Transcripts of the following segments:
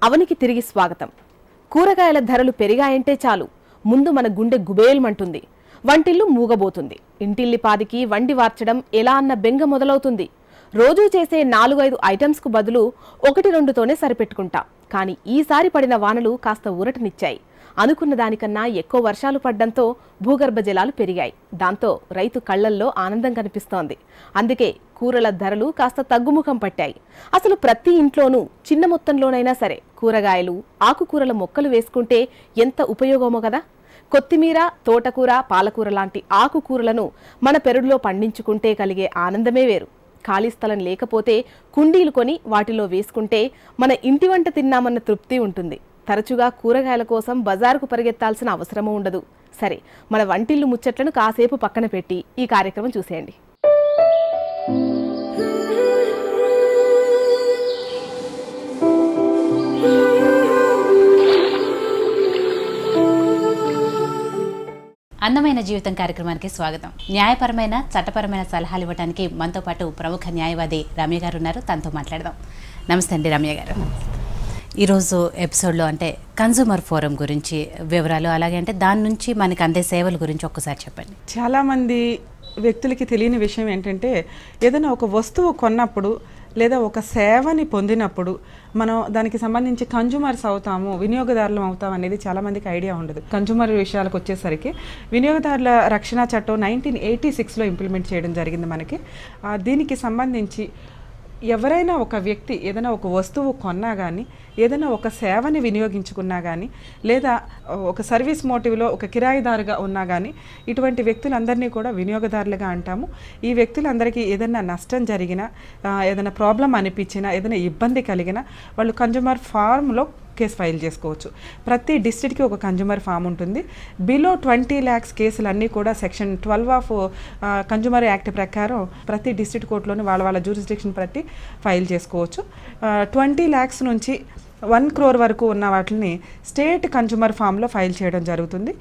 అవనికి తిరిగి స్వాగతం. కూరగాయల ధరలు పెరిగాయంటే చాలు ముందు మన గుండె గుబేల్మంటుంది, వంటిల్లు మూగబోతుంది. ఇంటిల్లిపాదికి వండి వార్చడం ఎలా అన్న బెంగ మొదలవుతుంది. రోజూ చేసే 4-5 ఐటమ్స్కు బదులు 1-2తోనే సరిపెట్టుకుంటాం. కానీ ఈసారి పడిన వానలు కాస్త ఊరటనిచ్చాయి. అనుకున్న దానికన్నా ఎక్కువ వర్షాలు పడ్డంతో భూగర్భ జలాలు పెరిగాయి. దాంతో రైతు కళ్లల్లో ఆనందం కనిపిస్తోంది. అందుకే కూరల ధరలు కాస్త తగ్గుముఖం పట్టాయి. అసలు ప్రతి ఇంట్లోనూ చిన్న మొత్తంలోనైనా సరే కూరగాయలు, ఆకుకూరల మొక్కలు వేసుకుంటే ఎంత ఉపయోగమో కదా. కొత్తిమీర, తోటకూర, పాలకూర లాంటి ఆకుకూరలను మన పెరడులో పండించుకుంటే కలిగే ఆనందమే వేరు. ఖాళీ స్థలం లేకపోతే కుండీలు కొని వాటిలో వేసుకుంటే మన ఇంటి వంట తిన్నామన్న తృప్తి ఉంటుంది. తరచుగా కూరగాయల కోసం బజారుకు పరిగెత్తాల్సిన అవసరమూ ఉండదు. సరే, మన వంటిల్లు ముచ్చట్లను కాసేపు పక్కన పెట్టి ఈ కార్యక్రమం చూసేయండి. అందమైన జీవితం కార్యక్రమానికి స్వాగతం. న్యాయపరమైన, చట్టపరమైన సలహాలు ఇవ్వడానికి మనతో పాటు ప్రముఖ న్యాయవాది రమ్య గారు ఉన్నారు. తనతో మాట్లాడదాం. నమస్తే అండి రమ్య గారు. ఈరోజు ఎపిసోడ్లో అంటే కన్జ్యూమర్ ఫోరం గురించి వివరాలు, అలాగే అంటే దాని నుంచి మనకి అందే సేవల గురించి ఒక్కసారి చెప్పండి. చాలామంది వ్యక్తులకి తెలియని విషయం ఏంటంటే, ఏదైనా ఒక వస్తువు కొన్నప్పుడు లేదా ఒక సేవని పొందినప్పుడు మనం దానికి సంబంధించి కన్జ్యూమర్స్ అవుతాము, వినియోగదారులు అవుతాం అనేది చాలామందికి ఐడియా ఉండదు. కన్జ్యూమర్ విషయాలకు వచ్చేసరికి వినియోగదారుల రక్షణ చట్టం 1986లో ఇంప్లిమెంట్ చేయడం జరిగింది మనకి. దీనికి సంబంధించి ఎవరైనా ఒక వ్యక్తి ఏదైనా ఒక వస్తువు కొన్నా కానీ, ఏదైనా ఒక సేవని వినియోగించుకున్నా కానీ, లేదా ఒక సర్వీస్ మోటివ్లో ఒక కిరాయిదారుగా ఉన్నా కానీ, ఇటువంటి వ్యక్తులందరినీ కూడా వినియోగదారులుగా అంటాము. ఈ వ్యక్తులందరికీ ఏదైనా నష్టం జరిగినా, ఏదైనా ప్రాబ్లం అనిపించినా, ఏదైనా ఇబ్బంది కలిగినా వాళ్ళు కన్జ్యూమర్ ఫార్మ్లో కేసు ఫైల్ చేసుకోవచ్చు. ప్రతి డిస్ట్రిక్ట్కి ఒక కన్జ్యూమర్ ఫామ్ ఉంటుంది. బిలో 20 lakhs కేసులన్నీ కూడా సెక్షన్ 12 ఆఫ్ కన్జ్యూమర్ యాక్ట్ ప్రకారం ప్రతి డిస్ట్రిక్ట్ కోర్టులోని వాళ్ళ జ్యూరిస్డిక్షన్ బట్టి ఫైల్ చేసుకోవచ్చు. 20 lakhs నుంచి 1 crore వరకు ఉన్న వాటిని స్టేట్ కన్జ్యూమర్ ఫామ్లో ఫైల్ చేయడం జరుగుతుంది.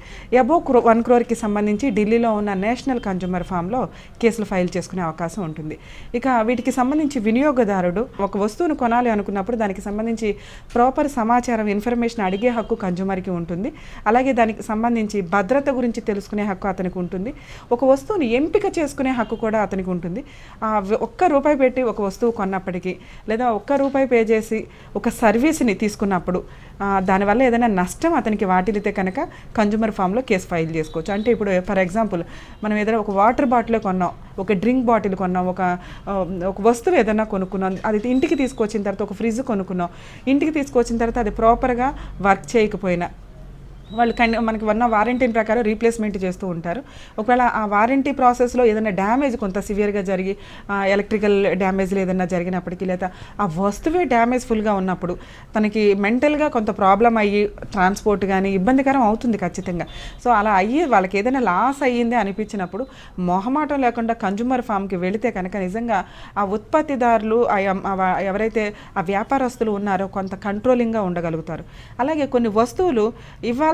అబోవ్ 1 crore సంబంధించి ఢిల్లీలో ఉన్న నేషనల్ కన్జ్యూమర్ ఫామ్లో కేసులు ఫైల్ చేసుకునే అవకాశం ఉంటుంది. ఇక వీటికి సంబంధించి వినియోగదారుడు ఒక వస్తువును కొనాలి అనుకున్నప్పుడు దానికి సంబంధించి ప్రాపర్ సమాచారం, ఇన్ఫర్మేషన్ అడిగే హక్కు కన్జ్యూమర్కి ఉంటుంది. అలాగే దానికి సంబంధించి భద్రత గురించి తెలుసుకునే హక్కు అతనికి ఉంటుంది. ఒక వస్తువుని ఎంపిక చేసుకునే హక్కు కూడా అతనికి ఉంటుంది. ₹1 పెట్టి ఒక వస్తువు కొన్నప్పటికీ, లేదా ₹1 పే చేసి ఒక సర్వీస్ని తీసుకున్నప్పుడు దానివల్ల ఏదైనా నష్టం అతనికి వాటిల్లితే కనుక కన్జ్యూమర్ ఫామ్లో కేసు ఫైల్ చేసుకోవచ్చు. అంటే ఇప్పుడు ఫర్ ఎగ్జాంపుల్ మనం ఏదైనా ఒక వాటర్ బాటిల్ కొన్నాం, ఒక డ్రింక్ బాటిల్ కొన్నాం, ఒక వస్తువు ఏదైనా కొనుక్కున్నాం, అది ఇంటికి తీసుకొచ్చిన తర్వాత ఒక ఫ్రిడ్జ్ కొనుక్కున్నాం, ఇంటికి తీసుకొచ్చిన తర్వాత అది ప్రాపర్గా వర్క్ చేయకపోయినా వాళ్ళు మనకి ఉన్న వారంటీ ప్రకారం రీప్లేస్మెంట్ చేస్తూ ఉంటారు. ఒకవేళ ఆ వారంటీ ప్రాసెస్లో ఏదైనా డ్యామేజ్ కొంత సివియర్గా జరిగి, ఎలక్ట్రికల్ డ్యామేజ్లు ఏదైనా జరిగినప్పటికీ, లేదా ఆ వస్తువే డ్యామేజ్ ఫుల్గా ఉన్నప్పుడు తనకి మెంటల్గా కొంత ప్రాబ్లం అయ్యి ట్రాన్స్పోర్ట్ కానీ ఇబ్బందికరం అవుతుంది ఖచ్చితంగా. సో అలా అయ్యి వాళ్ళకి ఏదైనా లాస్ అయ్యిందే అనిపించినప్పుడు మొహమాటం లేకుండా కన్జ్యూమర్ ఫామ్కి వెళితే కనుక నిజంగా ఆ ఉత్పత్తిదారులు, ఎవరైతే ఆ వ్యాపారస్తులు ఉన్నారో కొంత కంట్రోలింగ్గా ఉండగలుగుతారు. అలాగే కొన్ని వస్తువులు ఇవాళ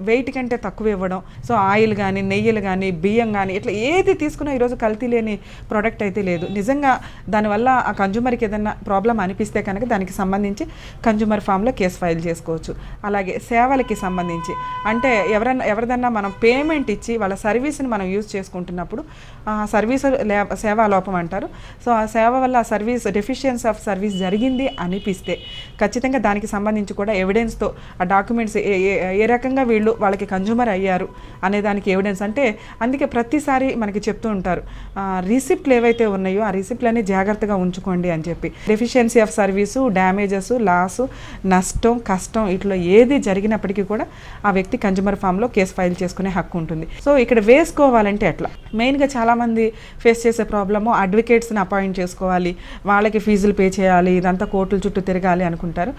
వెయిట్ కంటే తక్కువ ఇవ్వడం, సో ఆయిల్ కానీ, నెయ్యిలు కానీ, బియ్యం కానీ, ఇట్లా ఏది తీసుకున్నా ఈరోజు కల్తీ లేని ప్రోడక్ట్ అయితే లేదు. నిజంగా దానివల్ల ఆ కన్జ్యూమర్కి ఏదైనా ప్రాబ్లం అనిపిస్తే కనుక దానికి సంబంధించి కన్జ్యూమర్ ఫామ్లో కేసు ఫైల్ చేసుకోవచ్చు. అలాగే సేవలకి సంబంధించి అంటే ఎవరిదన్నా మనం పేమెంట్ ఇచ్చి వాళ్ళ సర్వీస్ని మనం యూజ్ చేసుకుంటున్నప్పుడు సర్వీస్ సేవా లోపం అంటారు. సో ఆ సేవ వల్ల ఆ సర్వీస్ డెఫిషియన్సీ ఆఫ్ సర్వీస్ జరిగింది అనిపిస్తే ఖచ్చితంగా దానికి సంబంధించి కూడా ఎవిడెన్స్తో ఆ డాక్యుమెంట్స్ ఏ రకంగా వాళ్ళకి కన్జ్యూమర్ అయ్యారు అనే దానికి ఎవిడెన్స్. అంటే అందుకే ప్రతిసారి మనకి చెప్తూ ఉంటారు, రిసిప్ట్లు ఏవైతే ఉన్నాయో ఆ రిసిప్ట్లన్నీ జాగ్రత్తగా ఉంచుకోండి అని చెప్పి. Deficiency of service, damages, loss, నష్టం, కష్టం ఇట్లా ఏది జరిగినప్పటికీ కూడా ఆ వ్యక్తి కన్జ్యూమర్ ఫామ్లో కేసు ఫైల్ చేసుకునే హక్కు ఉంటుంది. సో ఇక్కడ వేసుకోవాలంటే ఎట్లా, మెయిన్గా చాలామంది ఫేస్ చేసే ప్రాబ్లము అడ్వకేట్స్ని అపాయింట్ చేసుకోవాలి, వాళ్ళకి ఫీజులు పే చేయాలి, ఇదంతా కోర్టుల చుట్టూ తిరగాలి అనుకుంటారు.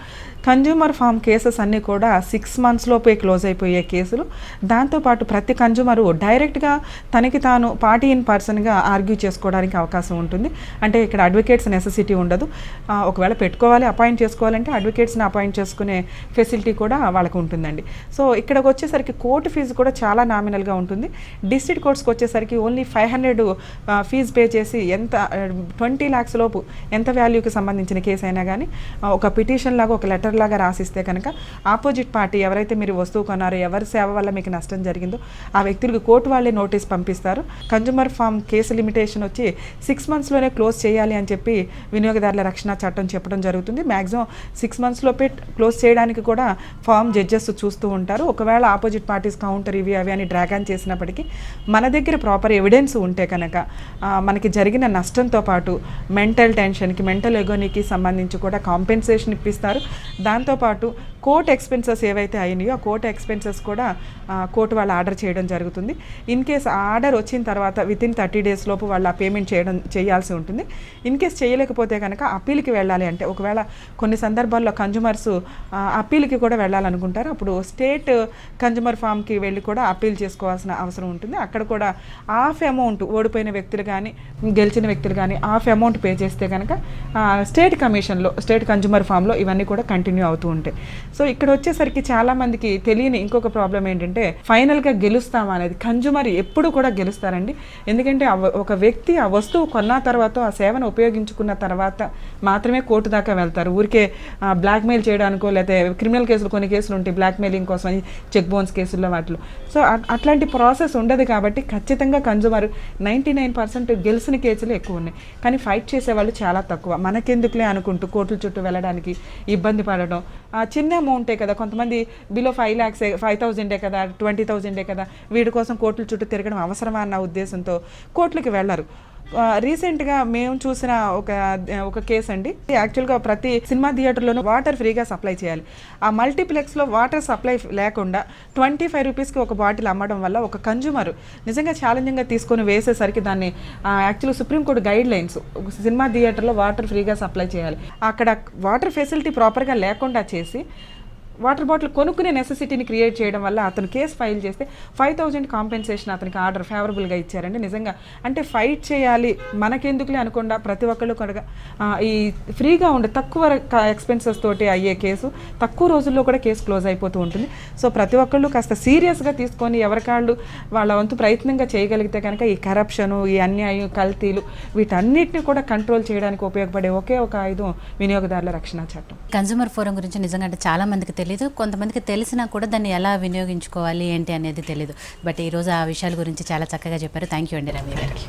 కన్జ్యూమర్ ఫామ్ కేసెస్ అన్నీ కూడా 6 monthsలోపే క్లోజ్ అయిపోయే కేసులు. దాంతోపాటు ప్రతి కన్జ్యూమరు డైరెక్ట్గా తనకి తాను పార్టీ ఇన్ పర్సన్గా ఆర్గ్యూ చేసుకోవడానికి అవకాశం ఉంటుంది. అంటే ఇక్కడ అడ్వకేట్స్ నెసెసిటీ ఉండదు. ఒకవేళ పెట్టుకోవాలి, అపాయింట్ చేసుకోవాలంటే అడ్వకేట్స్ని అపాయింట్ చేసుకునే ఫెసిలిటీ కూడా వాళ్ళకు ఉంటుందండి. సో ఇక్కడికి వచ్చేసరికి కోర్టు ఫీజు కూడా చాలా నామినల్గా ఉంటుంది. డిస్ట్రిక్ట్ కోర్ట్స్కి వచ్చేసరికి ఓన్లీ 500 ఫీజు పే చేసి ఎంత 20 lakhs లోపు ఎంత వాల్యూకి సంబంధించిన కేసు అయినా కానీ ఒక పిటిషన్ లాగా ఒక లెటర్ లాగా రాసిస్తే కనుక ఆపోజిట్ పార్టీ ఎవరైతే మీరు వస్తువు కొన్నారో, ఎవరి సేవ వల్ల మీకు నష్టం జరిగిందో ఆ వ్యక్తులకు కోర్టు వాళ్ళే నోటీస్ పంపిస్తారు. కన్జ్యూమర్ ఫార్మ్ కేసు లిమిటేషన్ వచ్చి 6 monthsలోనే క్లోజ్ చేయాలి అని చెప్పి వినియోగదారుల రక్షణ చట్టం చెప్పడం జరుగుతుంది. మ్యాక్సిమం 6 monthsలోపే క్లోజ్ చేయడానికి కూడా ఫామ్ జడ్జెస్ చూస్తూ ఉంటారు. ఒకవేళ ఆపోజిట్ పార్టీస్ కౌంటర్ ఇవి అవి అని డ్రాగాన్ చేసినప్పటికీ మన దగ్గర ప్రాపర్ ఎవిడెన్స్ ఉంటే కనుక మనకి జరిగిన నష్టంతో పాటు మెంటల్ టెన్షన్కి, మెంటల్ ఎగోనీకి సంబంధించి కూడా కాంపెన్సేషన్ ఇప్పిస్తారు. దాంతోపాటు కోర్ట్ ఎక్స్పెన్సెస్ ఏవైతే అయినాయో ఆ కోర్ట్ ఎక్స్పెన్సెస్ కూడా కోర్టు వాళ్ళు ఆర్డర్ చేయడం జరుగుతుంది. ఇన్ కేస్ ఆ ఆర్డర్ వచ్చిన తర్వాత వితిన్ 30 days లోపు వాళ్ళు ఆ పేమెంట్ చేయాల్సి ఉంటుంది. ఇన్ కేస్ చేయలేకపోతే కనుక అప్పీల్కి వెళ్ళాలి. అంటే ఒకవేళ కొన్ని సందర్భాల్లో కన్జ్యూమర్స్ అప్పీల్కి కూడా వెళ్ళాలనుకుంటారు. అప్పుడు స్టేట్ కన్జ్యూమర్ ఫామ్కి వెళ్ళి కూడా అప్పీల్ చేసుకోవాల్సిన అవసరం ఉంటుంది. అక్కడ కూడా హాఫ్ అమౌంట్ ఓడిపోయిన వ్యక్తులు కానీ గెలిచిన వ్యక్తులు కానీ హాఫ్ అమౌంట్ పే చేస్తే కనుక స్టేట్ కమిషన్లో, స్టేట్ కన్జ్యూమర్ ఫామ్లో ఇవన్నీ కూడా కంటిన్యూ అవుతూ ఉంటాయి. సో ఇక్కడ వచ్చేసరికి చాలామందికి తెలియని ఇంకొక ప్రాబ్లం ఏంటంటే ఫైనల్గా గెలుస్తామా అనేది. కన్జ్యూమర్ ఎప్పుడు కూడా గెలుస్తారండి. ఎందుకంటే ఒక వ్యక్తి ఆ వస్తువు కొన్న తర్వాత, ఆ సేవను ఉపయోగించుకున్న తర్వాత మాత్రమే కోర్టు దాకా వెళ్తారు. ఊరికే బ్లాక్మెయిల్ చేయడానికో లేకపోతే క్రిమినల్ కేసులు కొన్ని కేసులు ఉంటాయి బ్లాక్మెయిలింగ్ కోసం, చెక్ బౌన్స్ కేసుల్లో వాటిలో. సో అట్లాంటి ప్రాసెస్ ఉండదు కాబట్టి ఖచ్చితంగా కన్జ్యూమర్ 99% గెలిచిన కేసులు ఎక్కువ ఉన్నాయి. కానీ ఫైట్ చేసేవాళ్ళు చాలా తక్కువ. మనకెందుకులే అనుకుంటూ కోర్టుల చుట్టూ వెళ్ళడానికి ఇబ్బంది పడడం. చిన్న అమౌంటే కదా, కొంతమంది బిలో 5 lakhs 5,000 కదా, 20,000 కదా, వీడి కోసం కోర్టుల చుట్టూ తిరగడం అవసరమా అన్న ఉద్దేశంతో కోర్టులకి వెళ్ళరు. రీసెంట్గా మేము చూసిన ఒక కేసు అండి. యాక్చువల్గా ప్రతి సినిమా థియేటర్లోనూ వాటర్ ఫ్రీగా సప్లై చేయాలి. ఆ మల్టీప్లెక్స్లో వాటర్ సప్లై లేకుండా 25 రూపీస్కి ఒక బాటిల్ అమ్మడం వల్ల ఒక కన్జ్యూమర్ నిజంగా ఛాలెంజింగ్గా తీసుకొని వేసేసరికి దాన్ని యాక్చువల్గా సుప్రీంకోర్టు గైడ్ లైన్స్, సినిమా థియేటర్లో వాటర్ ఫ్రీగా సప్లై చేయాలి, అక్కడ వాటర్ ఫెసిలిటీ ప్రాపర్గా లేకుండా చేసి వాటర్ బాటిల్ కొనుక్కునే నెసెసిటీని క్రియేట్ చేయడం వల్ల అతను కేసు ఫైల్ చేస్తే 5,000 కాంపెన్సేషన్ అతనికి ఆర్డర్ ఫేవరబుల్గా ఇచ్చారండి. నిజంగా అంటే ఫైట్ చేయాలి మనకెందుకులే అనకుండా ప్రతి ఒక్కళ్ళు కూడా ఈ ఫ్రీగా ఉండే తక్కువ ఎక్స్పెన్సెస్ తోటి అయ్యే కేసు తక్కువ రోజుల్లో కూడా కేసు క్లోజ్ అయిపోతూ ఉంటుంది. సో ప్రతి ఒక్కళ్ళు కాస్త సీరియస్గా తీసుకొని ఎవరికాళ్ళు వాళ్ళ వంతు ప్రయత్నంగా చేయగలిగితే కనుక ఈ కరప్షను, ఈ అన్యాయం, కల్తీలు వీటన్నిటిని కూడా కంట్రోల్ చేయడానికి ఉపయోగపడే ఒకే ఒక ఆయుధం వినియోగదారుల రక్షణ చట్టం. కన్జ్యూమర్ ఫోరం గురించి నిజంగా అంటే చాలా మందికి తెలియదు, కొంతమందికి తెలిసినా కూడా దాన్ని ఎలా వినియోగించుకోవాలి ఏంటి అనేది తెలియదు. బట్ ఈరోజు ఆ విషయాల గురించి చాలా చక్కగా చెప్పారు. థ్యాంక్ యూ అండి రమ్య గారికి.